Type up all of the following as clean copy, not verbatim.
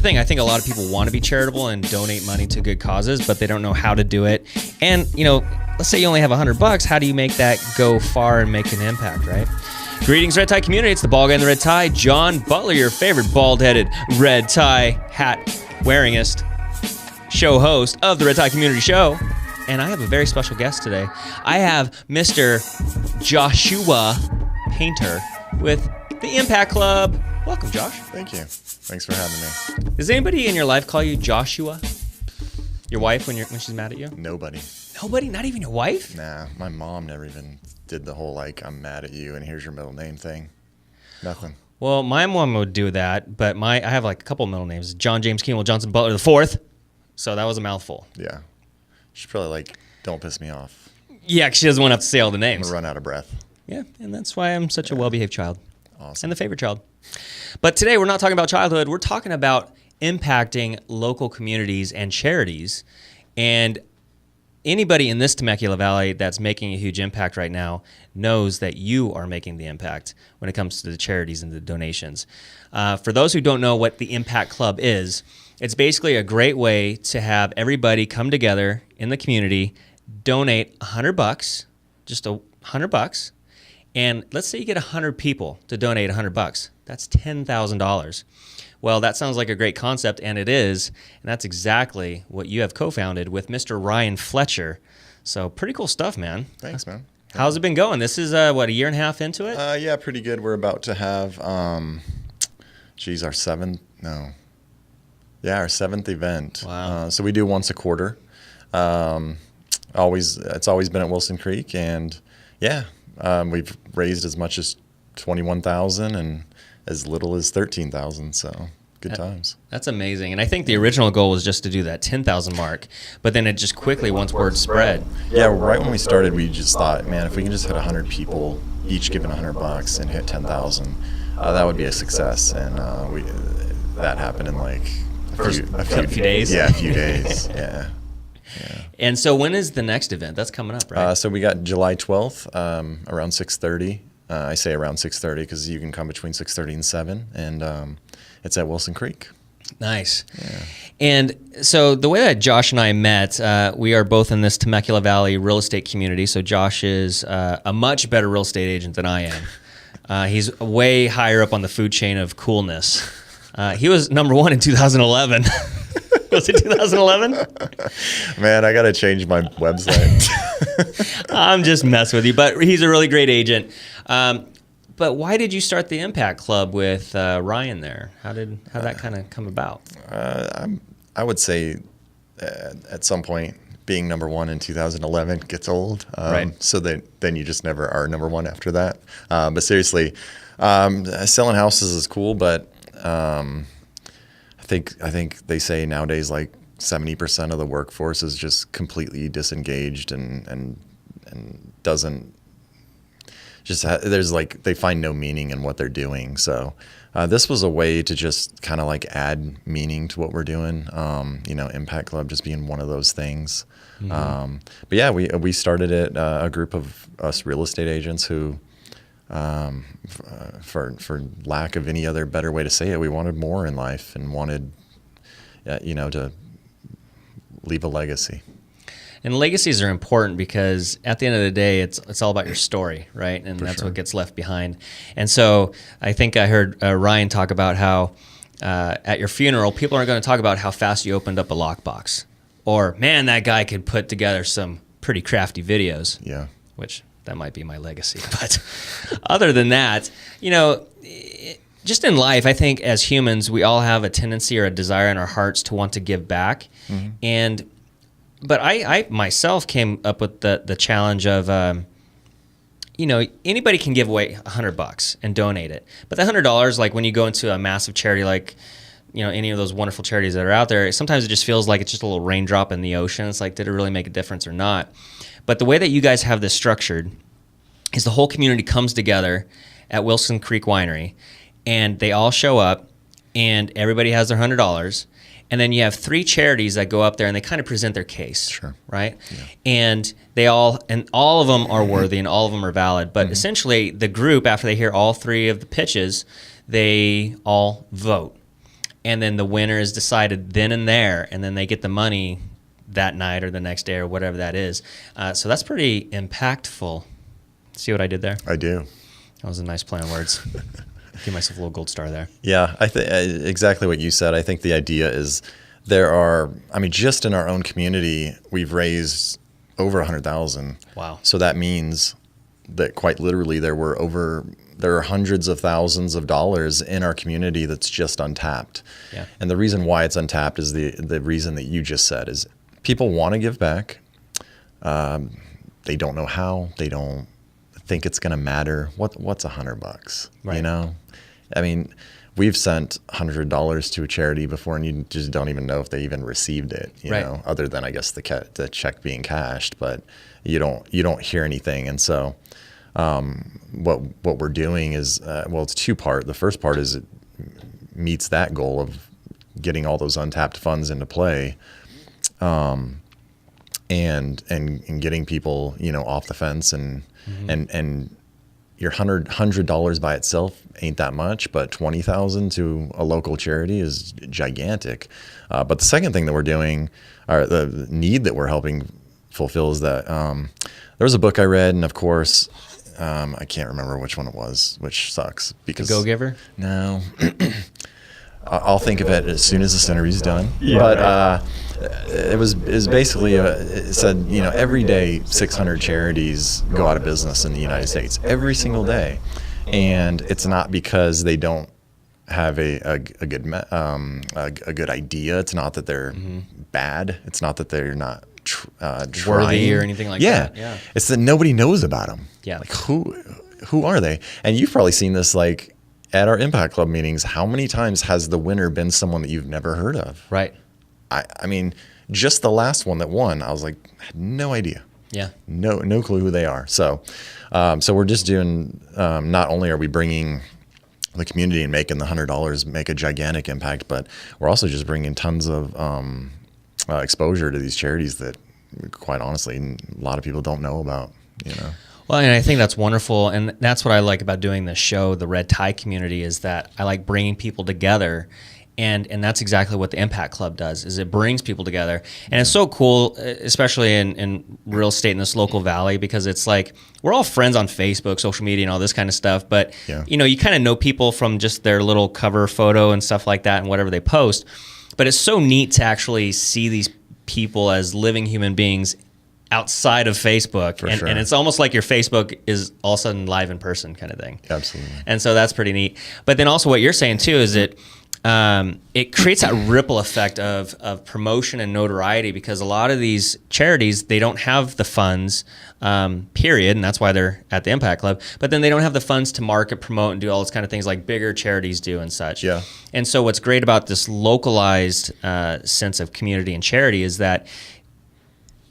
thing. I think a lot of people want to be charitable and donate money to good causes, but they don't know how to do it. And, let's say you only have $100. How do you make that go far and make an impact, right? Greetings, Red Tie community. It's the bald guy in the red tie, John Butler, your favorite bald-headed red tie hat-wearingest show host of the Red Tie Community Show. And I have a very special guest today. I have Mr. Joshua Painter with the Impact Club. Welcome, Josh. Thank you. Thanks for having me. Does anybody in your life call you Joshua? Your wife when she's mad at you? Nobody. Nobody? Not even your wife? Nah, my mom never even did the whole I'm mad at you and here's your middle name thing. Nothing. Well, my mom would do that, but I have a couple middle names. John James Keenwell Johnson Butler the fourth. So that was a mouthful. Yeah. She's probably don't piss me off. Yeah, 'cause she doesn't want to have to say all the I'm names. gonna run out of breath. Yeah, and that's why I'm such a well-behaved child. Awesome. And the favorite child. But today we're not talking about childhood. We're talking about impacting local communities and charities. And anybody in this Temecula Valley that's making a huge impact right now knows that you are making the impact when it comes to the charities and the donations. For those who don't know what the Impact Club is, it's basically a great way to have everybody come together in the community, donate $100, just $100. And let's say you get 100 people to donate $100. That's $10,000. Well, that sounds like a great concept, and it is. And that's exactly what you have co-founded with Mr. Ryan Fletcher. So pretty cool stuff, man. Thanks, man. How's it been going? This is, a year and a half into it? Yeah, pretty good. We're about to have, our seventh event. Wow. So we do once a quarter. It's always been at Wilson Creek, and we've raised as much as $21,000 and as little as $13,000. So good times. That's amazing. And I think the original goal was just to do that 10,000 mark, but then it just quickly, once word spread. Yeah, right when we started, we just thought, man, if we can just hit 100 people, each giving $100 and hit 10,000, that would be a success. And that happened in a few days. Yeah, a few days. Yeah. And so when is the next event? That's coming up, right? So we got July 12th, around 6:30. I say around 6:30 because you can come between 6:30 and 7, and it's at Wilson Creek. Nice. Yeah. And so the way that Josh and I met, we are both in this Temecula Valley real estate community. So Josh is a much better real estate agent than I am. He's way higher up on the food chain of coolness. He was number one in 2011. Was it 2011? Man, I got to change my website. I'm just messing with you, but he's a really great agent. But why did you start the Impact Club with Ryan there? How that kind of come about? I would say at some point being number one in 2011 gets old. Right. So then you just never are number one after that. But seriously, selling houses is cool, but I think they say nowadays 70% of the workforce is just completely disengaged and doesn't just there's they find no meaning in what they're doing. So this was a way to just kind of add meaning to what we're doing. Impact Club just being one of those things. Mm-hmm. But yeah, we started it, a group of us real estate agents who, for lack of any other better way to say it, we wanted more in life and wanted, to leave a legacy. And legacies are important because at the end of the day, it's all about your story, right? And that's what gets left behind. And so I think I heard Ryan talk about how at your funeral, people aren't going to talk about how fast you opened up a lockbox, or man, that guy could put together some pretty crafty videos. Yeah, which that might be my legacy. But other than that, just in life, I think as humans, we all have a tendency or a desire in our hearts to want to give back. Mm-hmm. But I myself came up with the challenge of, anybody can give away $100 and donate it. But the $100, when you go into a massive charity, any of those wonderful charities that are out there, sometimes it just feels like it's just a little raindrop in the ocean. It's did it really make a difference or not? But the way that you guys have this structured is the whole community comes together at Wilson Creek Winery, and they all show up, and everybody has their $100. And then you have 3 charities that go up there and they kind of present their case, sure, right? Yeah. And all of them are worthy and all of them are valid. But essentially, the group, after they hear all 3 of the pitches, they all vote. and then the winner is decided then and there, and then they get the money that night or the next day or whatever that is. So that's pretty impactful. See what I did there? I do. That was a nice play on words. Give myself a little gold star there. Yeah, I think exactly what you said. I think the idea is just in our own community, we've raised over 100,000. Wow. So that means that quite literally there are hundreds of thousands of dollars in our community that's just untapped. Yeah. And the reason why it's untapped is the reason that you just said is people want to give back. They don't know how. They don't think it's going to matter. What's $100? Right. You know? I mean, we've sent $100 to a charity before, and you just don't even know if they even received it. You know, other than I guess the check being cashed, but you don't hear anything. And so, what we're doing is it's two-part. The first part is it meets that goal of getting all those untapped funds into play, and getting people off the fence and your $100 by itself ain't that much, but $20,000 to a local charity is gigantic. But the second thing that we're doing, or the need that we're helping fulfill, is that there was a book I read, and of course, I can't remember which one it was, which sucks because The Go-Giver? No. I'll think of it as soon as this interview's done. Yeah, But it was basically it said every day 600 charities go out of business in the United States every single day, and it's not because they don't have a good idea. It's not that they're bad. It's not that they're not trying worthy or anything like that. Yeah, it's that nobody knows about them. Yeah, like who are they? And you've probably seen this like at our Impact Club meetings. How many times has the winner been someone that you've never heard of? Right. I mean, just the last one that won, I was like, I had no idea. Yeah. No clue who they are. So we're just doing, not only are we bringing the community and making the $100 make a gigantic impact, but we're also just bringing tons of exposure to these charities that, quite honestly, a lot of people don't know about, Well, and I think that's wonderful, and that's what I like about doing this show, the Red Tie Community, is that I like bringing people together, and that's exactly what the Impact Club does, is it brings people together. And it's so cool, especially in real estate in this local valley, because it's like we're all friends on Facebook, social media, and all this kind of stuff, but you kind of know people from just their little cover photo and stuff like that and whatever they post. But it's so neat to actually see these people as living human beings outside of Facebook, and it's almost like your Facebook is all of a sudden live in person kind of thing. Absolutely. And so that's pretty neat. But then also what you're saying too is that it creates that ripple effect of promotion and notoriety, because a lot of these charities, they don't have the funds, period, and that's why they're at the Impact Club, but then they don't have the funds to market, promote, and do all those kind of things like bigger charities do and such. Yeah. And so what's great about this localized sense of community and charity is that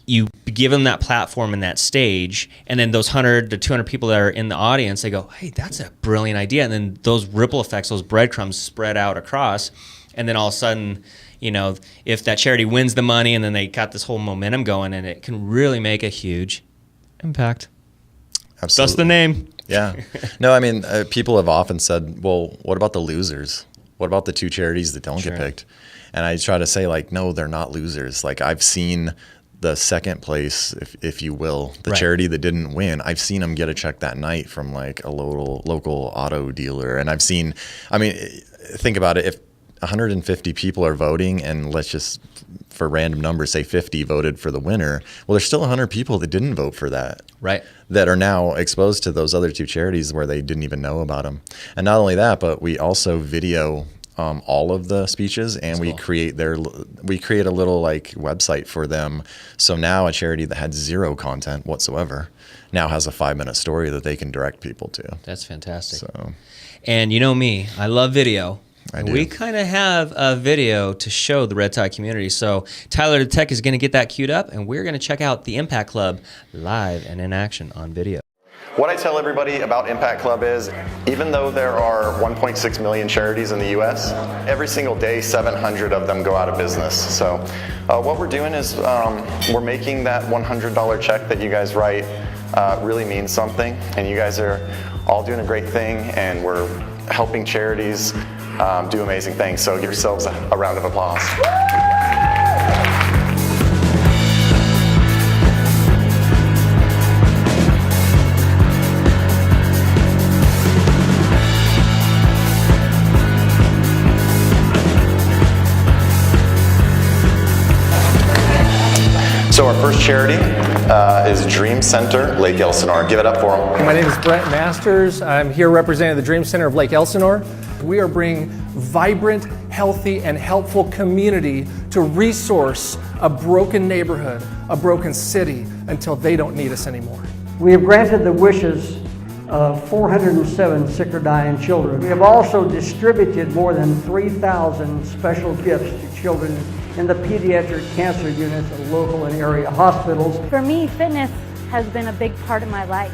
you give them that platform and that stage, and then those 100 to 200 people that are in the audience, they go, hey, that's a brilliant idea. And then those ripple effects, those breadcrumbs spread out across. And then all of a sudden, if that charity wins the money, and then they got this whole momentum going, and it can really make a huge impact. Absolutely. That's the name. Yeah. No, I mean, people have often said, well, what about the losers? What about the two charities that don't get picked? And I try to say, like, no, they're not losers. Like, I've seen the second place, if you will, the charity that didn't win, I've seen them get a check that night from like a local auto dealer. And think about it. If 150 people are voting, and let's just, for random numbers, say 50 voted for the winner, well, there's still 100 people that didn't vote for that. Right. That are now exposed to those other two charities where they didn't even know about them. And not only that, but we also video all of the speeches, and we create a little like website for them. So now a charity that had zero content whatsoever now has a 5-minute story that they can direct people to. That's fantastic. So, and you know me, I love video. I do. We kind of have a video to show the Red Tie community. So Tyler the Tech is going to get that queued up, and we're going to check out the Impact Club live and in action on video. What I tell everybody about Impact Club is, even though there are 1.6 million charities in the U.S., every single day 700 of them go out of business. So what we're doing is we're making that $100 check that you guys write really mean something, and you guys are all doing a great thing, and we're helping charities do amazing things. So give yourselves a round of applause. So our first charity is Dream Center, Lake Elsinore. Give it up for them. My name is Brent Masters. I'm here representing the Dream Center of Lake Elsinore. We are bringing vibrant, healthy, and helpful community to resource a broken neighborhood, a broken city, until they don't need us anymore. We have granted the wishes of 407 sick or dying children. We have also distributed more than 3,000 special gifts to children in the pediatric cancer units of local and area hospitals. For me, fitness has been a big part of my life.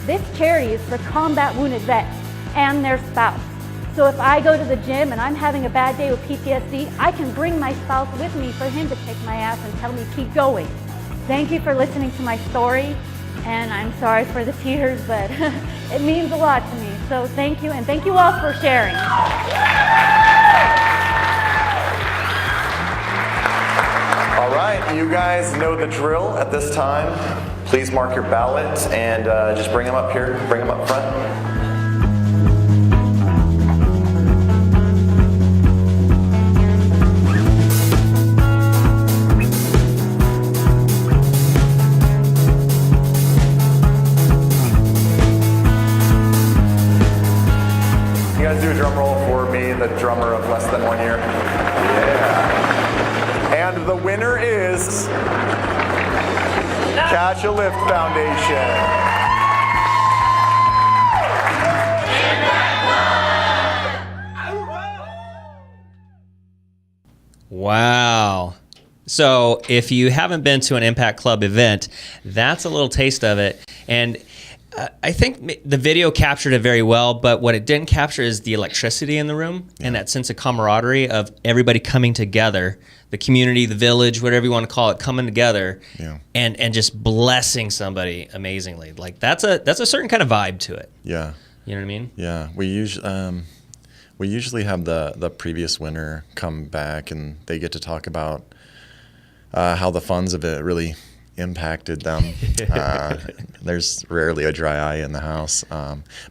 This charity is for combat wounded vets and their spouse. So if I go to the gym and I'm having a bad day with PTSD, I can bring my spouse with me for him to kick my ass and tell me keep going. Thank you for listening to my story, and I'm sorry for the tears, but it means a lot to me. So thank you, and thank you all for sharing. All right, you guys know the drill at this time. Please mark your ballots and just bring them up here, bring them up front. You guys do a drum roll for me, the drummer of less than 1 year. Yeah. And the winner is Catch a Lift Foundation. Wow. So if you haven't been to an Impact Club event, that's a little taste of it. And I think the video captured it very well, but what it didn't capture is the electricity in the room and that sense of camaraderie of everybody coming together, the community, the village, whatever you want to call it, coming together and just blessing somebody amazingly. Like that's a certain kind of vibe to it. Yeah. You know what I mean? Yeah. We usually have the previous winner come back and they get to talk about how the funds of it really impacted them. There's rarely a dry eye in the house.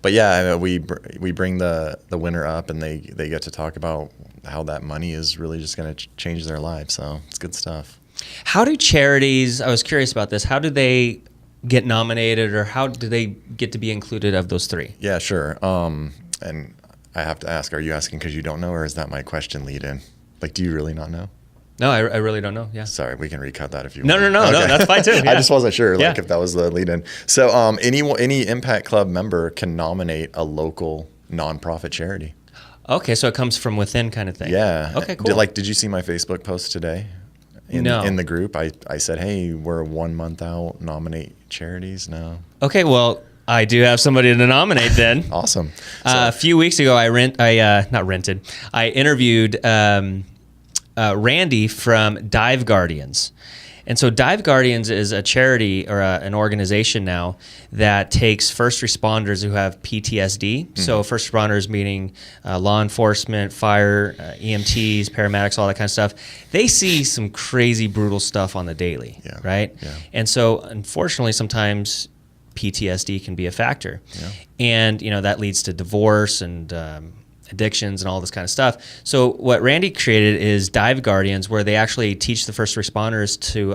But yeah, we bring the winner up and they get to talk about how that money is really just going to change their lives. So it's good stuff. How do charities, I was curious about this, how do they get nominated or how do they get to be included of those three? Yeah, sure. And I have to ask, are you asking because you don't know or is that my question lead in? Like, do you really not know? No, I really don't know. Yeah. Sorry, we can recut that if you No, want. no, that's fine too. Yeah. I just wasn't sure Yeah. if that was the lead in. So any Impact Club member can nominate a local nonprofit charity. Okay, so it comes from within kind of thing. Yeah. Okay, cool. Did you see my Facebook post today? No. In the group, I said, hey, we're 1 month out, nominate charities. No. Okay, well, I do have somebody to nominate then. Awesome. A few weeks ago, I interviewed Randy from Dive Guardians. And so Dive Guardians is a charity or an organization now that takes first responders who have PTSD. Mm-hmm. So first responders meaning law enforcement, fire, EMTs, paramedics, all that kind of stuff. They see some crazy, brutal stuff on the daily, right? Yeah. And so unfortunately, sometimes PTSD can be a factor. Yeah. And that leads to divorce and addictions and all this kind of stuff. So what Randy created is Dive Guardians, where they actually teach the first responders to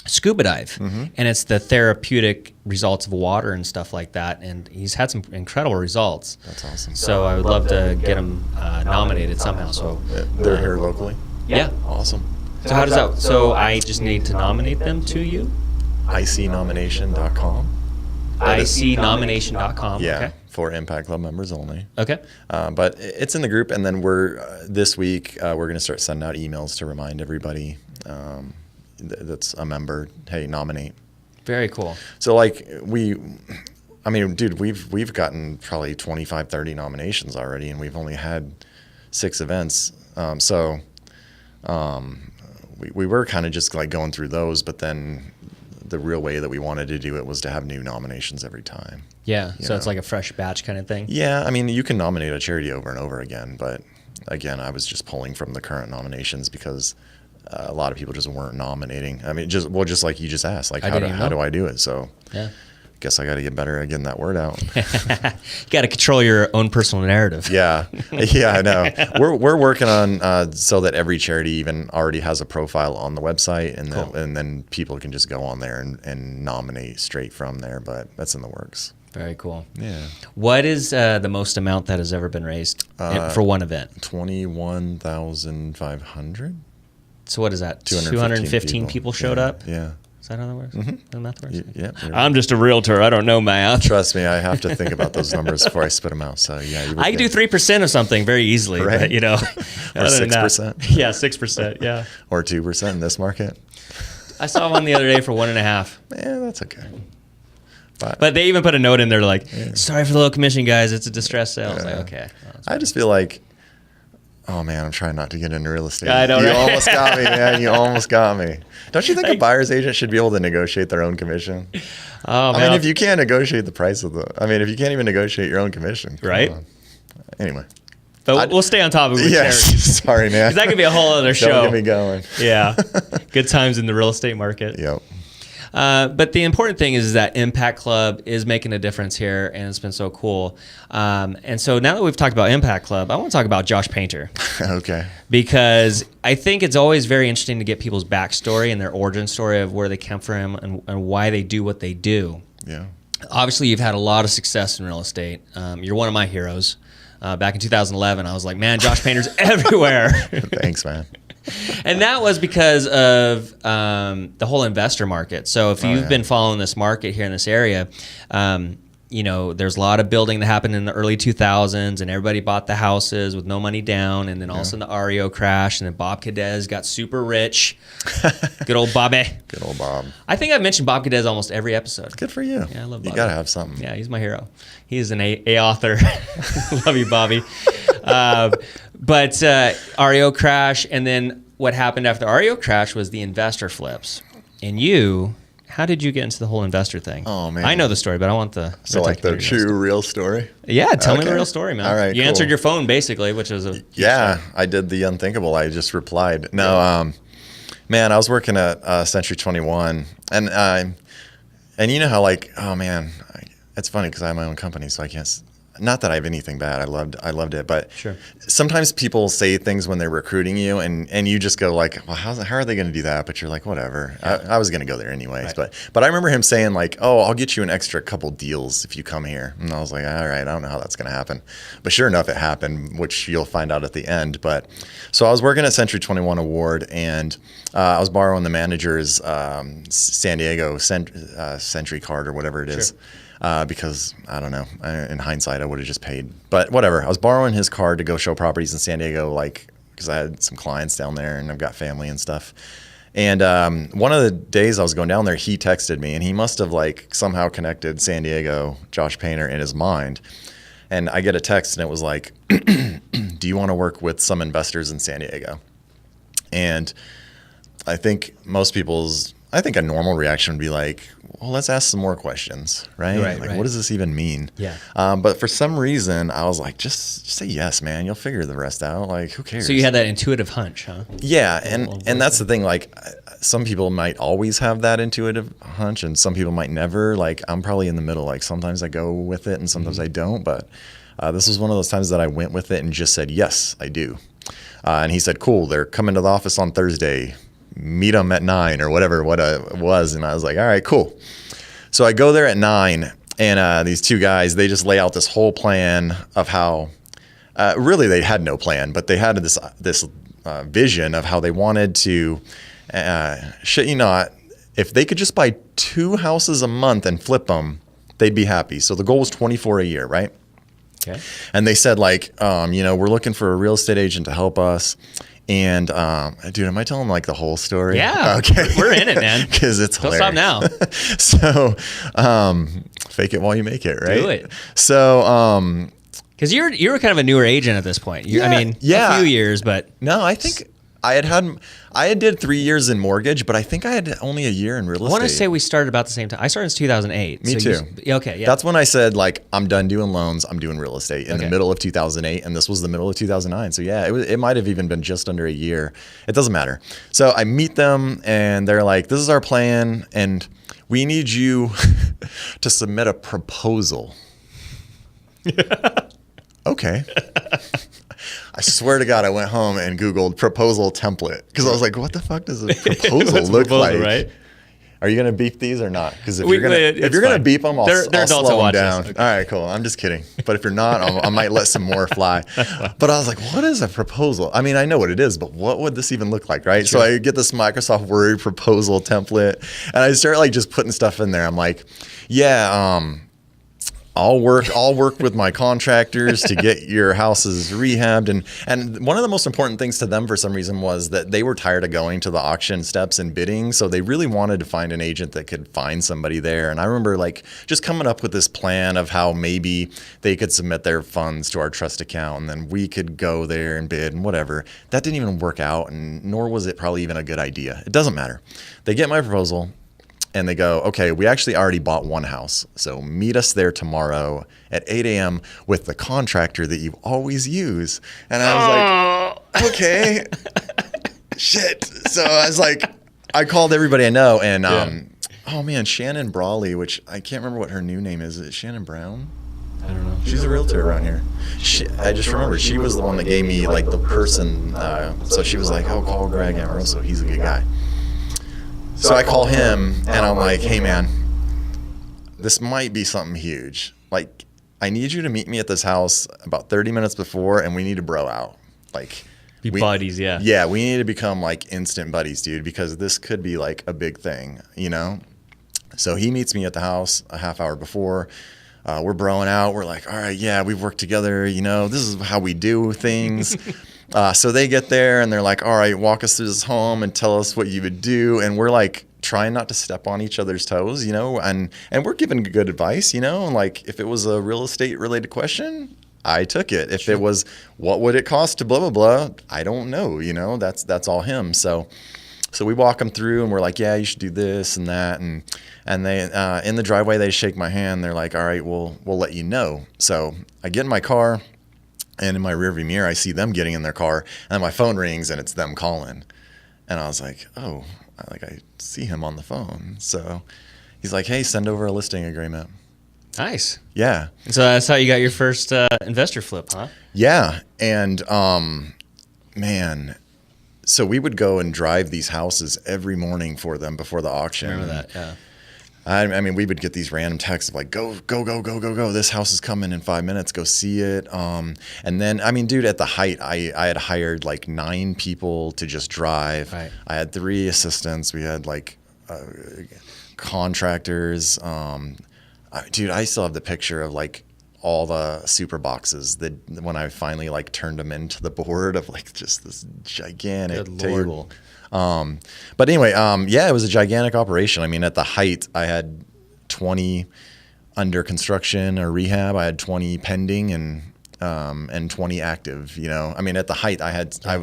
scuba dive. Mm-hmm. And it's the therapeutic results of water and stuff like that. And he's had some incredible results. That's awesome. So I would love to get him nominated somehow. So they're here locally? Yeah. Awesome. So how does that, so I just need to nominate them to you? icnomination.com. icnomination.com. Yeah. Okay. For Impact Club members only. Okay. But it's in the group, and then we're this week we're going to start sending out emails to remind everybody that's a member, hey, nominate. Very cool. So like dude, we've gotten probably 25, 30 nominations already, and we've only had 6 events. We were kind of just like going through those, but then the real way that we wanted to do it was to have new nominations every time. Yeah. So it's know? like a fresh batch kind of thing. Yeah, I mean, you can nominate a charity over and over again, but again, I was just pulling from the current nominations because a lot of people just weren't nominating. I mean, just like you just asked, like how do I do it? So yeah. Guess I got to get better at getting that word out. You got to control your own personal narrative. Yeah, I know. We're working on so that every charity even already has a profile on the website, and Cool. and then people can just go on there and nominate straight from there. But that's in the works. Very cool. Yeah. What is the most amount that has ever been raised for one event? 21,500. So what is that? 215 people showed up? Yeah. Is that how that works? Mm-hmm. How math works? Yeah. I'm just a realtor. I don't know math. Trust me, I have to think about those numbers before I spit them out. So yeah, I can do 3% of something very easily, Right. but, you know, Or 6%. Yeah, 6%. Yeah. Or 2% in this market. I saw one the other day for 1.5. Yeah, that's okay. But they even put a note in there like, sorry for the low commission, guys. It's a distressed sale. I was like, okay. I just feel like, oh man, I'm trying not to get into real estate. I know, You right? almost got me, man. You almost got me. Don't you think a buyer's agent should be able to negotiate their own commission? Oh, I mean, if you can't negotiate the price of if you can't even negotiate your own commission, come Right? on. Anyway. But we'll stay on topic with Yes. charities. Sorry, man. 'Cause that could be a whole other show. Don't get me going. Yeah. Good times in the real estate market. Yep. But the important thing is that Impact Club is making a difference here, and it's been so cool. And so now that we've talked about Impact Club, I want to talk about Josh Painter. Okay. Because I think it's always very interesting to get people's backstory and their origin story of where they come from and why they do what they do. Yeah. Obviously, you've had a lot of success in real estate. You're one of my heroes. Back in 2011, I was like, man, Josh Painter's everywhere. Thanks, man. And that was because of the whole investor market. So if you've been following this market here in this area, you know, there's a lot of building that happened in the early 2000s, and everybody bought the houses with no money down, and then all of a sudden the REO crashed, and then Bob Cadez got super rich. Good old Bobby. Good old Bob. I think I've mentioned Bob Cadez almost every episode. Good for you. Yeah, I love You Bobby. got to have something. Yeah, he's my hero. He is an A author. Love you, Bobby. But REO crash, and then what happened after the REO crash was the investor flips. And how did you get into the whole investor thing? Oh, man. I know the story, but I want the So like the true real story? Yeah, tell me the Okay. real story, man. All right, You cool. answered your phone basically, which is a huge Yeah, thing. I did the unthinkable. I just replied. No, man, I was working at Century 21, and you know how like, oh man, it's funny because I have my own company, so I can't. Not that I have anything bad. I loved it, but Sure. sometimes people say things when they're recruiting you, and you just go like, well, how are they going to do that? But you're like, whatever. I was going to go there anyways. Right. But I remember him saying like, oh, I'll get you an extra couple deals if you come here. And I was like, all right, I don't know how that's going to happen. But sure enough, it happened, which you'll find out at the end. But so I was working at Century 21 Award, and I was borrowing the manager's San Diego Century card or whatever it is. Sure. Because I don't know, in hindsight, I would have just paid, but whatever. I was borrowing his card to go show properties in San Diego, like, because I had some clients down there and I've got family and stuff. And one of the days I was going down there, he texted me, and he must have like somehow connected San Diego, Josh Painter in his mind. And I get a text, and it was like, do you want to work with some investors in San Diego? And I think a normal reaction would be like, well, let's ask some more questions, right? Right. What does this even mean? Yeah. But for some reason, I was like, just say yes, man. You'll figure the rest out. Like, who cares? So you had that intuitive hunch, huh? Yeah, and that's the thing. Like, some people might always have that intuitive hunch, and some people might never. Like, I'm probably in the middle. Like, sometimes I go with it, and sometimes I don't. But this was one of those times that I went with it and just said, yes, I do. And he said, cool. They're coming to the office on Thursday. Meet them at 9 or whatever it was. And I was like, all right, cool. So I go there at 9, and these two guys, they just lay out this whole plan of how, really they had no plan, but they had this vision of how they wanted to, shit you not, if they could just buy 2 houses a month and flip them, they'd be happy. So the goal was 24 a year, right? Okay. And they said like, we're looking for a real estate agent to help us. And dude, am I telling like the whole story? Yeah. Okay. We're in it, man. Because it's Don't hilarious. stop now. So, fake it while you make it, right? Do it. So, Because you're kind of a newer agent at this point. I mean, yeah. a few years, but no, I think I had did 3 years in mortgage, but I think I had only a year in real estate. I want to say we started about the same time. I started in 2008. Me too. Okay, yeah. That's when I said, like, I'm done doing loans. I'm doing real estate in the Okay. middle of 2008, and this was the middle of 2009. So yeah, it might have even been just under a year. It doesn't matter. So I meet them, and they're like, "This is our plan, and we need you to submit a proposal." Okay. I swear to God, I went home and Googled proposal template because I was like, what the fuck does a proposal look like? Right? Are you going to beep these or not? Because if We- you're going it's to fine. beep them, I'll They're adults slow that them watch down. this. Okay. All right, cool. I'm just kidding. But if you're not, I might let some more fly. But I was like, what is a proposal? I mean, I know what it is, but what would this even look like, right? So I get this Microsoft Word proposal template, and I start like just putting stuff in there. I'm like, yeah, I'll work with my contractors to get your houses rehabbed. And one of the most important things to them for some reason was that they were tired of going to the auction steps and bidding. So they really wanted to find an agent that could find somebody there. And I remember like just coming up with this plan of how maybe they could submit their funds to our trust account and then we could go there and bid and whatever. That didn't even work out, and nor was it probably even a good idea. It doesn't matter. They get my proposal. And they go, okay, we actually already bought one house. So meet us there tomorrow at 8 a.m. with the contractor that you always use. And I was like, okay, shit. So I was like, I called everybody I know. And, oh man, Shannon Brawley, which I can't remember what her new name is. Is it Shannon Brown? I don't know. She's a realtor around here. I just remember she was the one that gave me like the person. So she was like, oh, call Greg Amoroso. He's a good guy. So I call him and I'm like, hey man, this might be something huge. Like, I need you to meet me at this house about 30 minutes before and we need to bro out. Like, Be buddies, yeah. Yeah, we need to become like instant buddies, dude, because this could be like a big thing, you know? So he meets me at the house a half hour before. We're broing out. We're like, all right, yeah, we've worked together. You know, this is how we do things. So they get there and they're like, all right, walk us through this home and tell us what you would do. And we're like trying not to step on each other's toes, you know, and we're giving good advice, you know, and like if it was a real estate related question, I took it. If it was, what would it cost to blah, blah, blah, I don't know, you know, that's all him. So we walk them through and we're like, yeah, you should do this and that. And they, in the driveway, they shake my hand. They're like, all right, we'll let you know. So I get in my car. And in my rearview mirror, I see them getting in their car, and then my phone rings, and it's them calling. And I was like, oh, I see him on the phone. So he's like, hey, send over a listing agreement. Nice. Yeah. So that's how you got your first investor flip, huh? Yeah. And, man, so we would go and drive these houses every morning for them before the auction. I remember that, yeah. I mean, we would get these random texts of like, go. This house is coming in 5 minutes. Go see it. And then, I mean, dude, at the height, I had hired like 9 people to just drive. Right. I had 3 assistants. We had like contractors. Dude, I still have the picture of like all the super boxes that when I finally like turned them into the board of like just this gigantic Good Lord. table. But anyway, yeah, it was a gigantic operation. I mean, at the height, I had 20 under construction or rehab. I had 20 pending and 20 active, you know. I mean, at the height,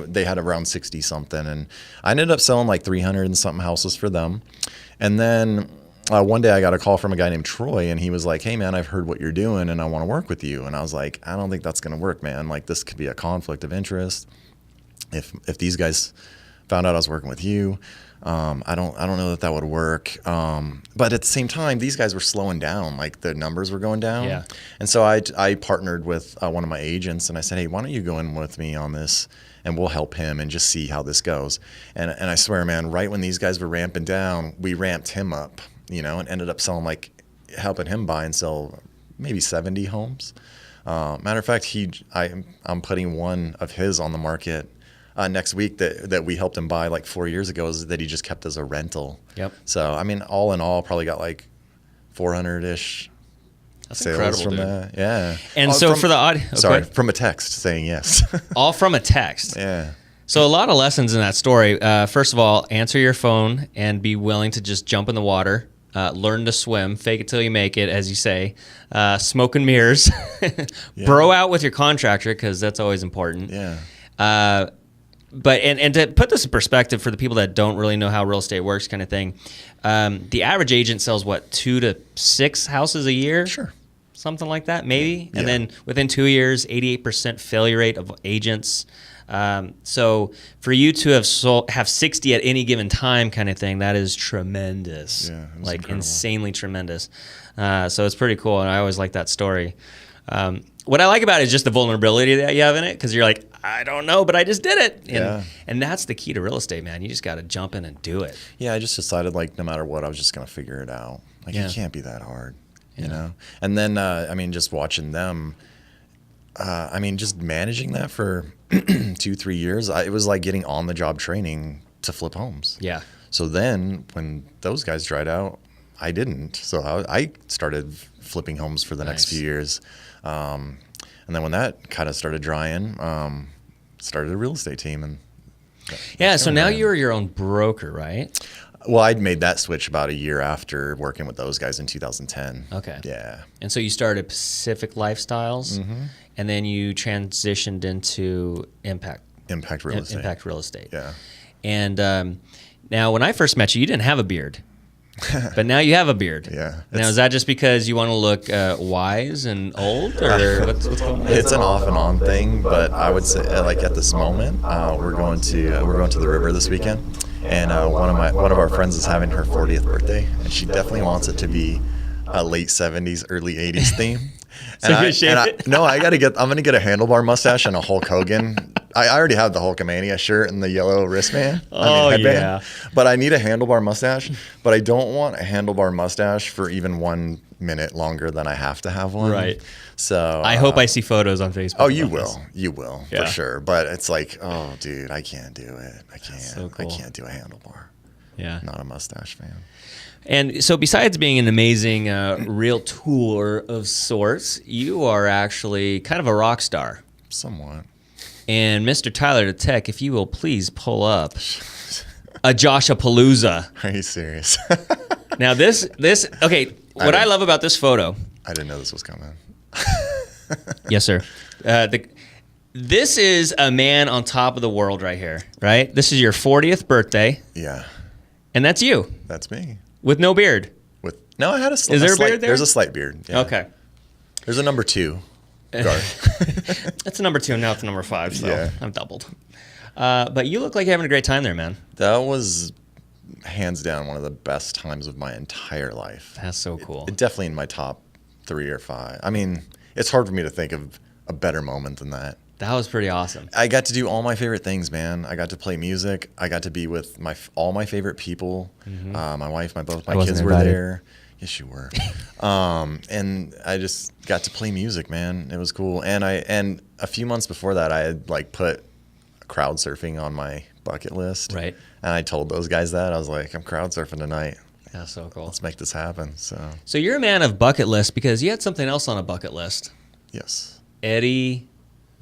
they had around 60 something, and I ended up selling like 300 and something houses for them. And then one day I got a call from a guy named Troy, and he was like, hey man, I've heard what you're doing and I want to work with you. And I was like, I don't think that's going to work, man. Like, this could be a conflict of interest. If these guys found out I was working with you, I don't know that would work. But at the same time, these guys were slowing down, like the numbers were going down. Yeah. And so I partnered with one of my agents, and I said, hey, why don't you go in with me on this, and we'll help him and just see how this goes. And I swear, man, right when these guys were ramping down, we ramped him up, you know, and ended up helping him buy and sell maybe 70 homes. Matter of fact, I'm putting one of his on the market next week that we helped him buy like 4 years ago, is that he just kept as a rental. Yep. So, I mean, all in all, probably got like 400-ish sales incredible, from dude. that. Yeah. And so for the audience, Sorry, from a text saying yes. all from a text. Yeah. So a lot of lessons in that story. First of all, answer your phone and be willing to just jump in the water. Learn to swim, fake it till you make it, as you say. Smoke and mirrors. Bro out with your contractor, because that's always important. Yeah. But and to put this in perspective for the people that don't really know how real estate works, kind of thing, the average agent sells what 2 to 6 houses a year, Sure. something like that, maybe. Yeah. And then within 2 years, 88% failure rate of agents. So for you to have 60 at any given time, kind of thing, that is tremendous. Yeah, it was like incredible. insanely tremendous. So it's pretty cool, and I always like that story. What I like about it is just the vulnerability that you have in it, because you're like, I don't know, but I just did it. And that's the key to real estate, man. You just got to jump in and do it. Yeah, I just decided like no matter what, I was just gonna figure it out. Like Yeah. it can't be that hard, you know. And then I mean, just watching them. I mean, just managing that for 2-3 years, it was like getting on the job training to flip homes. Yeah. So then when those guys dried out, I didn't. So I started flipping homes for the next Nice. few years. And then when that kind of started drying, started a real estate team. And Yeah, so now going. you're your own broker, right? well, I'd made that switch about a year after working with those guys in 2010. Okay. Yeah. And so you started Pacific Lifestyles, Mm-hmm. and then you transitioned into Impact Real Estate. Impact Real Estate. Yeah. And now, when I first met you, you didn't have a beard, but now you have a beard. Yeah. Now, is that just because you want to look wise and old, or what's going on? It's an off and on thing, but I would say like at this moment, we're going to the river this weekend, and one of our friends is having her 40th birthday, and she definitely wants it to be a late 70s, early 80s theme. So you're gonna shave it? No, I'm gonna get a handlebar mustache and a Hulk Hogan. I already have the Hulkamania shirt and the yellow wristband. Headband. Yeah. But I need a handlebar mustache. But I don't want a handlebar mustache for even 1 minute longer than I have to have one. Right. So I hope I see photos on Facebook. Oh, you about this. will. You will Yeah. for sure. But it's like, oh, dude, I can't do it. I can't. so cool. I can't do a handlebar. Yeah. Not a mustache fan. And so, besides being an amazing real tour of sorts, you are actually kind of a rock star. Somewhat. And Mr. Tyler the Tech, if you will please pull up a JoshuaPalooza. Are you serious? Now, this okay. What I love about this photo. I didn't know this was coming. Yes, sir. This is a man on top of the world right here, right? This is your 40th birthday, Yeah, and that's you that's me. with no beard. No, I had Is there a slight, beard there? There's a slight beard. Yeah. Okay. There's a number 2. Guard. That's a number 2, and now it's a number 5, so Yeah. I'm doubled. But you look like you're having a great time there, man. That was hands down one of the best times of my entire life. That's so cool. Definitely in my top 3 or 5. I mean, it's hard for me to think of a better moment than that. That was pretty awesome. I got to do all my favorite things, man. I got to play music. I got to be with all my favorite people. My wife, both my wasn't kids were invited. there. Yes, you were. And I just got to play music, man. It was cool. And a few months before that, I had like put crowd surfing on my bucket list. Right. And I told those guys that. I was like, I'm crowd surfing tonight. That's so cool. Let's make this happen. So you're a man of bucket list because you had something else on a bucket list. Yes. Eddie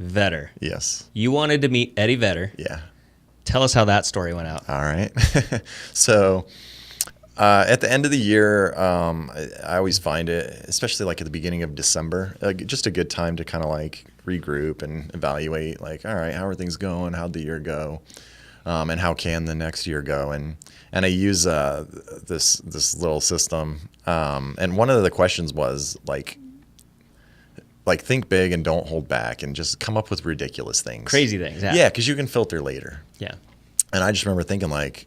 Vedder. Yes. You wanted to meet Eddie Vedder. Yeah. Tell us how that story went out. All right. So at the end of the year, I always find it, especially like at the beginning of December, just a good time to kind of like regroup and evaluate like, all right, how are things going? How'd the year go? And how can the next year go? And I use this little system. And one of the questions was like think big and don't hold back and just come up with ridiculous things. Crazy things. Yeah, because you can filter later. Yeah. And I just remember thinking like,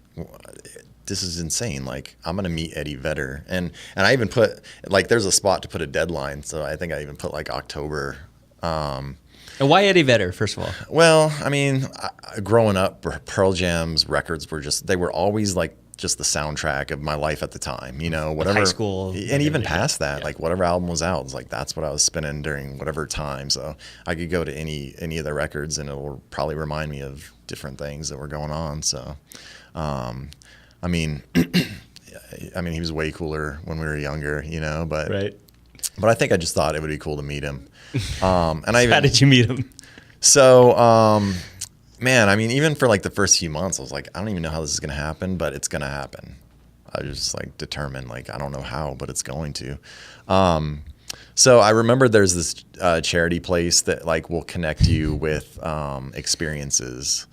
this is insane. Like I'm going to meet Eddie Vedder. And I even put like, there's a spot to put a deadline. So I think I even put like October. And why Eddie Vedder, first of all? Well, I mean, growing up, Pearl Jam's records they were always like just the soundtrack of my life at the time, you know, whatever. High school. And even past that, Yeah. like whatever album was out, it's like, that's what I was spinning during whatever time. So I could go to any of the records and it will probably remind me of different things that were going on. So, I mean, he was way cooler when we were younger, you know, but I think I just thought it would be cool to meet him. And How did you meet him? So, man, I mean, even for like the first few months, I was like, I don't even know how this is going to happen, but it's going to happen. I was just like determined, like, I don't know how, but it's going to. So I remember there's this charity place that like will connect you with experiences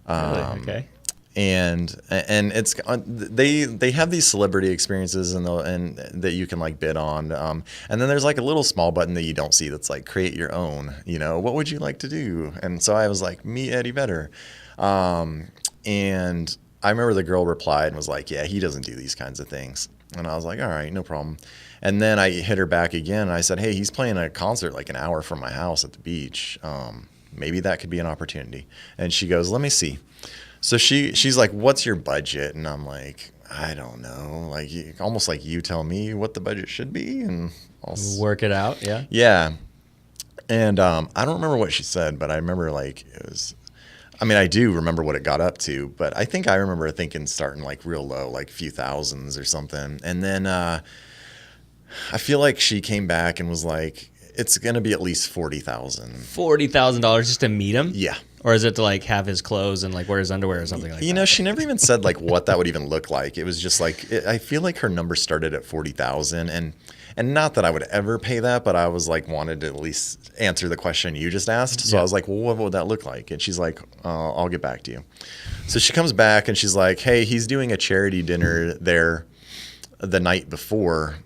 Okay. And it's they have these celebrity experiences and that you can like bid on, and then there's like a little small button that you don't see that's like create your own, what would you like to do? And so I was like, meet Eddie Vedder, and I remember the girl replied and was like, yeah, he doesn't do these kinds of things. And I was like, all right, no problem. And then I hit her back again and I said, hey, he's playing a concert like an hour from my house at the beach, maybe that could be an opportunity. And she goes, let me see. So she's like, what's your budget? And I'm like, I don't know. Like, almost like you tell me what the budget should be and I'll work it out. Yeah. Yeah. And I don't remember what she said, but I remember like it was, I do remember what it got up to, but I think I remember thinking starting like real low, like a few thousands or something. And then I feel like she came back and was like, it's going to be at least $40,000. $40,000 just to meet him? Yeah. Or is it to like have his clothes and like wear his underwear or something like that? She never even said like what that would even look like. It was just like, I feel like her number started at 40,000 and not that I would ever pay that, but I was like, wanted to at least answer the question you just asked. So I was like, well, what would that look like? And she's like, I'll get back to you. So she comes back and she's like, hey, he's doing a charity dinner there the night before.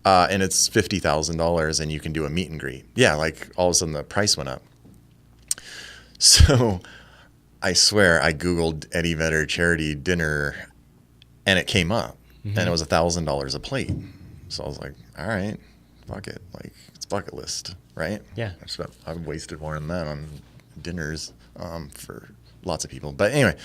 And it's $50,000 and you can do a meet and greet. Yeah. Like all of a sudden the price went up. So I swear I Googled Eddie Vedder charity dinner and it came up and it was $1,000 a plate. So I was like, all right, fuck it. Like it's bucket list, right? Yeah. I've wasted more than that on dinners for lots of people. But anyway,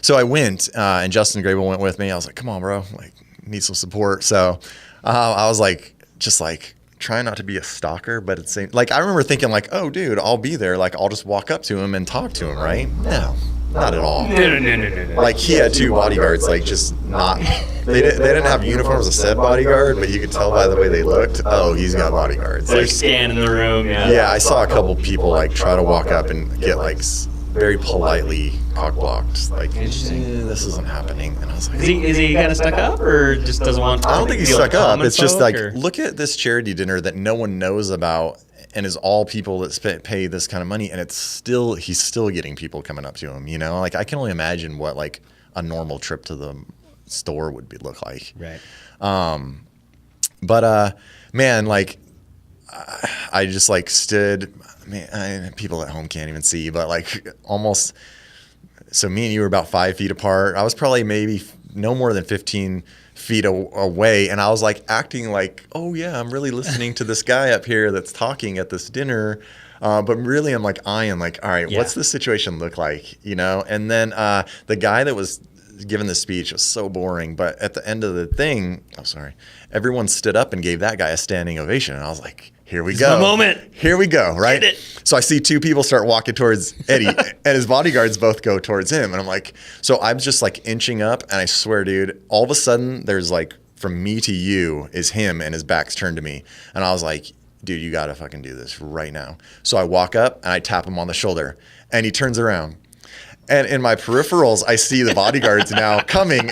so I went and Justin Grable went with me. I was like, come on, bro. Like need some support. So I was like, just like, trying not to be a stalker, but it's like I remember thinking like, oh dude, I'll be there, like I'll just walk up to him and talk to him, right? No, not at all. No. Like he had two bodyguards, like just not they didn't have uniforms of said bodyguard, but you could tell by the way they looked, oh, he's got bodyguards. They're Like, scanning the room. yeah, I saw a couple people like try to walk up and get like very politely cock-blocked, like this isn't happening. And I was like, Is he kind of stuck up or just doesn't want to I don't think he's deal with stuck up. common It's just folk, like, or? look at this charity dinner that no one knows about and is all people that pay this kind of money. And he's still getting people coming up to him, Like I can only imagine what like a normal trip to the store would look like. Right. But man, like I just like stood, man, people at home can't even see, but like almost, so me and you were about 5 feet apart. I was probably maybe no more than 15 feet away. And I was like acting like, oh yeah, I'm really listening to this guy up here that's talking at this dinner. But really I'm like eyeing like, all right, what's the situation look like? And then the guy that was giving the speech was so boring. But at the end of the thing, everyone stood up and gave that guy a standing ovation. And I was like, here we go. The moment. Here we go, right? Get it. So I see two people start walking towards Eddie and his bodyguards both go towards him. And I'm like, so I'm just like inching up and I swear, dude, all of a sudden there's like from me to you is him and his back's turned to me. And I was like, dude, you got to fucking do this right now. So I walk up and I tap him on the shoulder and he turns around. And in my peripherals, I see the bodyguards now coming.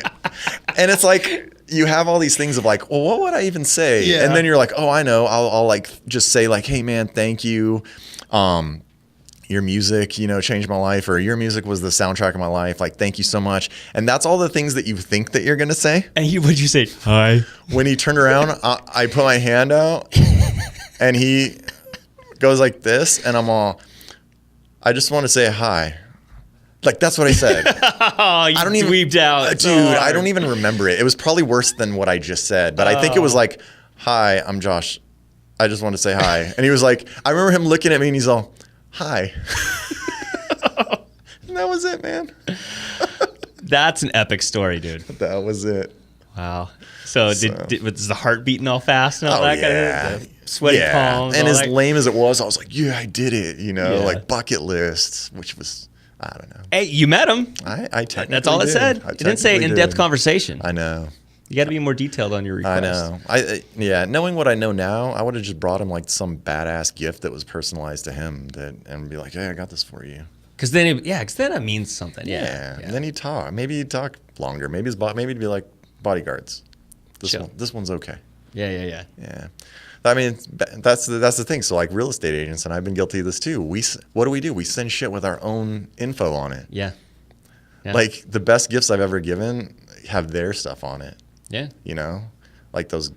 And it's like, you have all these things of like, well, what would I even say? Yeah. And then you're like, oh, I know. I'll like just say like, hey man, thank you. Your music, changed my life, or your music was the soundtrack of my life. Like, thank you so much. And that's all the things that you think that you're going to say. And what'd you say? Hi. When he turned around, I put my hand out and he goes like this. And I just want to say hi. Like, that's what I said. Oh, you I don't even weeped out. Dude, so hard. I don't even remember it. It was probably worse than what I just said. But I think it was like, hi, I'm Josh. I just want to say hi. And he was like, I remember him looking at me and he's all, hi. And that was it, man. That's an epic story, dude. That was it. Wow. So was the heart beating all fast and all that yeah. kind of sweaty palms? And all as that? lame as it was, I was like, yeah, I did it. Yeah. Like bucket lists, which was, I don't know. Hey, you met him. I technically That's all it did. said. I It didn't say technically in-depth did. conversation. I know. You got to be more detailed on your request. I know. Knowing what I know now, I would have just brought him like some badass gift that was personalized to him and be like, hey, I got this for you. Because then, it means something. Yeah. And then he'd talk. Maybe he'd talk longer. Maybe he'd be like, bodyguards. This one's okay. Yeah. Yeah. I mean, that's the thing. So like real estate agents, and I've been guilty of this too. What do? We send shit with our own info on it. Yeah. Like the best gifts I've ever given have their stuff on it. Yeah. You know, like those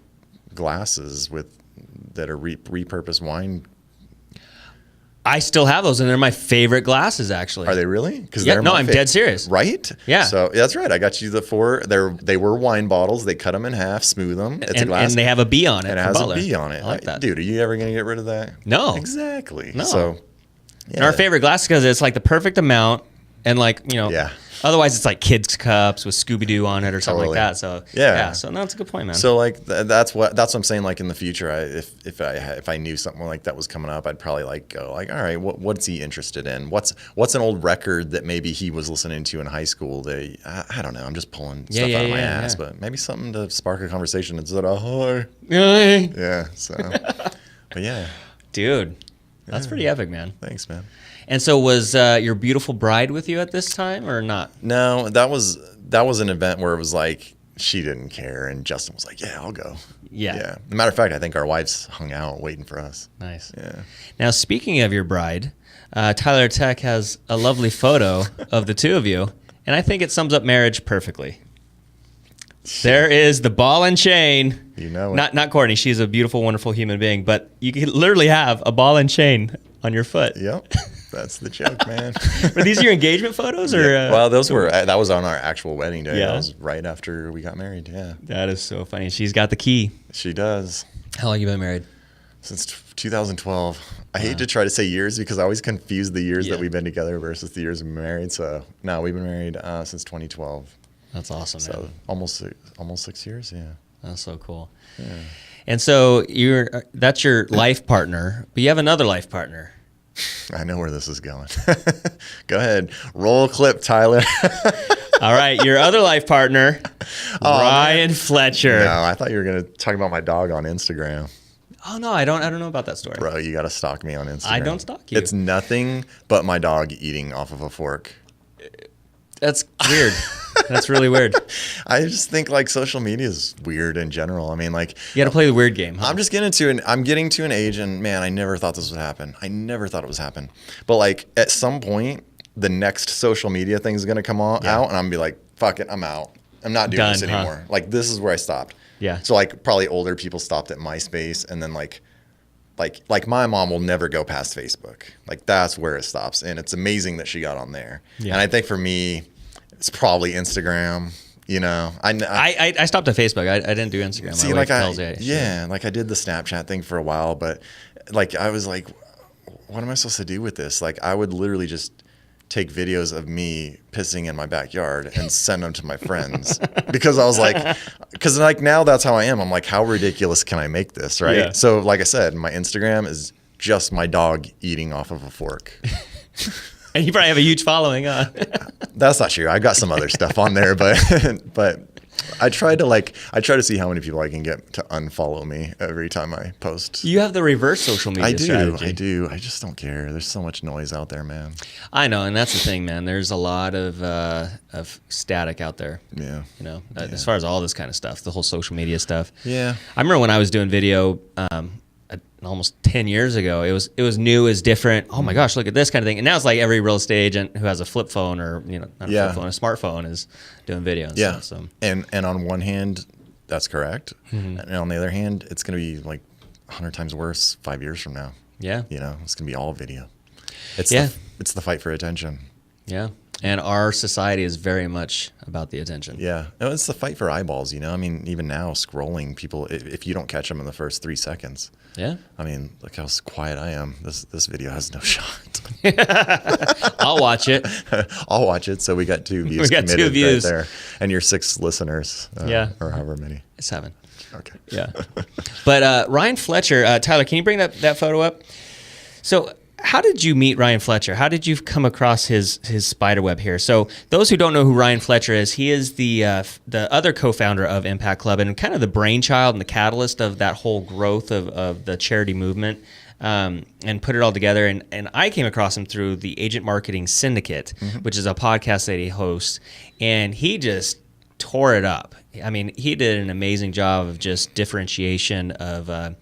glasses that are repurposed wine. I still have those, and they're my favorite glasses, actually. Are they really? Because I'm dead serious. Right? Yeah. So that's right. I got you the 4. They were wine bottles. They cut them in half, smooth them. It's a glass, and they have a bee on it. And it has a bee on it. I like that, dude. Are you ever gonna get rid of that? No. Exactly. No. So, yeah. And our favorite glasses because it's like the perfect amount, and like Yeah. Otherwise, it's like kids' cups with Scooby-Doo on it or something Totally. like that. So yeah. So no, that's a good point, man. So like that's what I'm saying. Like in the future, if I knew something like that was coming up, I'd probably like go like, all right, what's he interested in? What's an old record that maybe he was listening to in high school? I don't know. I'm just pulling stuff out of my ass, but maybe something to spark a conversation instead of hi. Yeah. So, but yeah, dude, that's pretty epic, man. Thanks, man. And so was your beautiful bride with you at this time or not? No, that was an event where it was like she didn't care, and Justin was like, "Yeah, I'll go." Yeah. As a matter of fact, I think our wives hung out waiting for us. Nice. Yeah. Now, speaking of your bride, Tyler Tech has a lovely photo of the two of you, and I think it sums up marriage perfectly. There is the ball and chain. You know it. Not Courtney. She's a beautiful, wonderful human being, but you can literally have a ball and chain on your foot. Yep. That's the joke, man. Were these your engagement photos, or? Yeah. Well, that was on our actual wedding day. Yeah. That was right after we got married. Yeah. That is so funny. She's got the key. She does. How long you been married? Since 2012. I hate to try to say years because I always confuse the years Yeah. that we've been together versus the years we've been married. So no, we've been married since 2012. That's awesome, man. So almost 6 years. Yeah. That's so cool. Yeah. And so that's your life partner, but you have another life partner. I know where this is going. Go ahead. Roll clip, Tyler. All right. Your other life partner, Ryan Fletcher. No, I thought you were going to talk about my dog on Instagram. Oh, no, I don't know about that story. Bro, you got to stalk me on Instagram. I don't stalk you. It's nothing but my dog eating off of a fork. That's weird. That's really weird. I just think like social media is weird in general. I mean, like you got to play the weird game. Huh? I'm getting to an age, and man, I never thought this would happen. I never thought it was happen. But like at some point, the next social media thing is gonna come out, and I'm gonna be like, fuck it, I'm out. I'm not doing this anymore. Like this is where I stopped. Yeah. So like probably older people stopped at MySpace, and then like my mom will never go past Facebook. Like that's where it stops, and it's amazing that she got on there. Yeah. And I think for me, it's probably Instagram. You know, I stopped at Facebook. I didn't do Instagram. See, like like I did the Snapchat thing for a while, but like I was like, what am I supposed to do with this? Like I would literally just take videos of me pissing in my backyard and send them to my friends because I was like, now that's how I am. I'm like, how ridiculous can I make this? Right. Yeah. So like I said, my Instagram is just my dog eating off of a fork. And you probably have a huge following, huh? That's not true. I got some other stuff on there, but I try to see how many people I can get to unfollow me every time I post. You have the reverse social media strategy. I do. I just don't care. There's so much noise out there, man. I know, and that's the thing, man. There's a lot of static out there. Yeah. You know, as far as all this kind of stuff, the whole social media stuff. Yeah. I remember when I was doing video almost 10 years ago, it was new, it was different. Oh my gosh, look at this kind of thing. And now it's like every real estate agent who has a flip phone or, not a flip phone, a smartphone is doing video and stuff. So. And on one hand, that's correct. Mm-hmm. And on the other hand, it's going to be like 100 times worse 5 years from now. Yeah. You know, it's going to be all video. It's the fight for attention. Yeah. And our society is very much about the attention. Yeah. No, it's the fight for eyeballs, you know? I mean, even now, scrolling, people, if you don't catch them in the first 3 seconds. Yeah. I mean, look how quiet I am. This video has no shot. I'll watch it. I'll watch it. So we got 2 views. We got 2 views. Right there. And your 6 listeners. Or however many. 7. Okay. Yeah. But Ryan Fletcher, Tyler, can you bring that photo up? So how did you meet Ryan Fletcher? How did you come across his spider web here? So those who don't know who Ryan Fletcher is, he is the other co-founder of Impact Club and kind of the brainchild and the catalyst of that whole growth of the charity movement, and put it all together. And I came across him through the Agent Marketing Syndicate, which is a podcast that he hosts, and he just tore it up. I mean, he did an amazing job of just differentiation of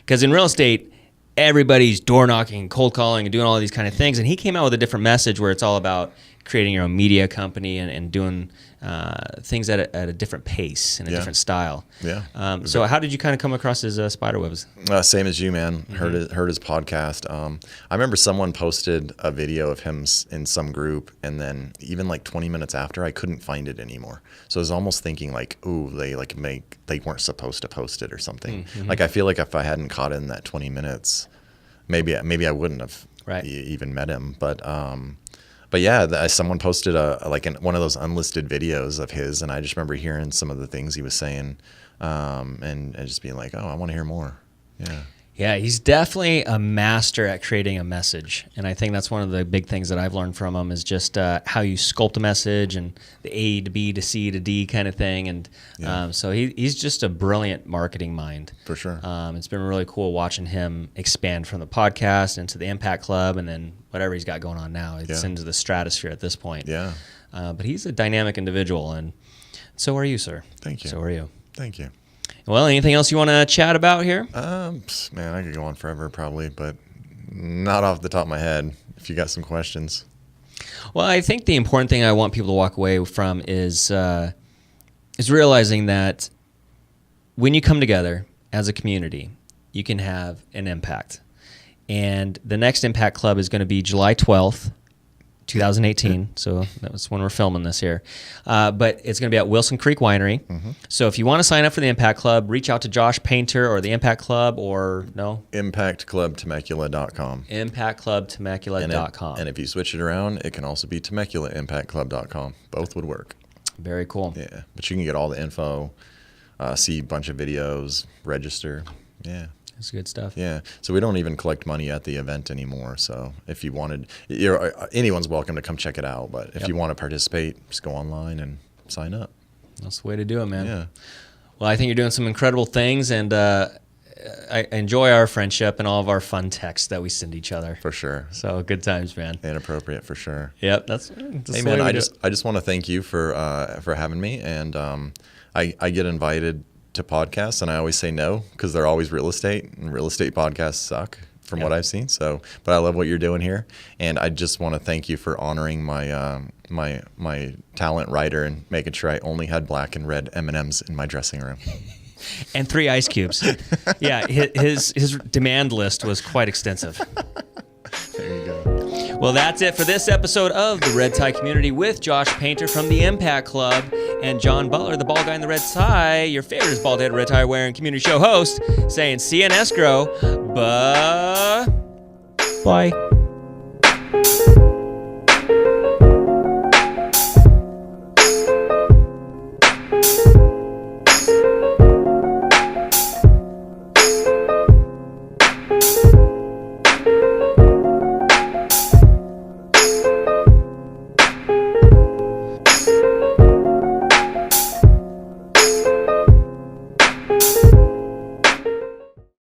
Because in real estate, everybody's door knocking, cold calling, and doing all these kind of things. And he came out with a different message where it's all about creating your own media company and doing things at a different pace and a different style. Yeah. So how did you kind of come across his spiderwebs? Same as you, man. Heard his podcast. I remember someone posted a video of him in some group, and then even like 20 minutes after, I couldn't find it anymore. So I was almost thinking like, ooh, they weren't supposed to post it or something. Like I feel like if I hadn't caught it in that 20 minutes, maybe I wouldn't have even met him. But yeah, someone posted one of those unlisted videos of his, and I just remember hearing some of the things he was saying, and just being like, oh, I want to hear more. Yeah. Yeah, he's definitely a master at creating a message. And I think that's one of the big things that I've learned from him is just how you sculpt a message and the A to B to C to D kind of thing. And so he's just a brilliant marketing mind. For sure. It's been really cool watching him expand from the podcast into the Impact Club and then whatever he's got going on now. It's into the stratosphere at this point. Yeah. But he's a dynamic individual, and so are you, sir. Thank you. So are you. Thank you. Well, anything else you want to chat about here? Man, I could go on forever probably, but not off the top of my head. If you got some questions. Well, I think the important thing I want people to walk away from is realizing that when you come together as a community, you can have an impact. And the next Impact Club is going to be July 12th. 2018, so that was when we're filming this here. But it's going to be at Wilson Creek Winery. So if you want to sign up for the Impact Club, reach out to Josh Painter or the Impact Club or ImpactClubTemecula.com. ImpactClubTemecula.com. And if you switch it around, it can also be TemeculaImpactClub.com. Both would work. Very cool. Yeah, but you can get all the info, see a bunch of videos, register. Yeah. That's good stuff. Yeah. So we don't even collect money at the event anymore. So if you wanted, anyone's welcome to come check it out. But if you want to participate, just go online and sign up. That's the way to do it, man. Yeah. Well, I think you're doing some incredible things, and I enjoy our friendship and all of our fun texts that we send each other. For sure. So good times, man. Inappropriate for sure. Yep. That's hey, man, I just want to thank you for having me. And I get invited to podcasts, and I always say no because they're always real estate, and real estate podcasts suck from what I've seen. So, but I love what you're doing here, and I just want to thank you for honoring my my talent writer and making sure I only had black and red M&Ms in my dressing room. And 3 ice cubes. Yeah, his demand list was quite extensive. There you go. Well, that's it for this episode of the Red Tie Community with Josh Painter from the Impact Club and John Butler, the bald guy in the red tie, your favorite bald head red tie wearing community show host, saying see you in escrow. Bye.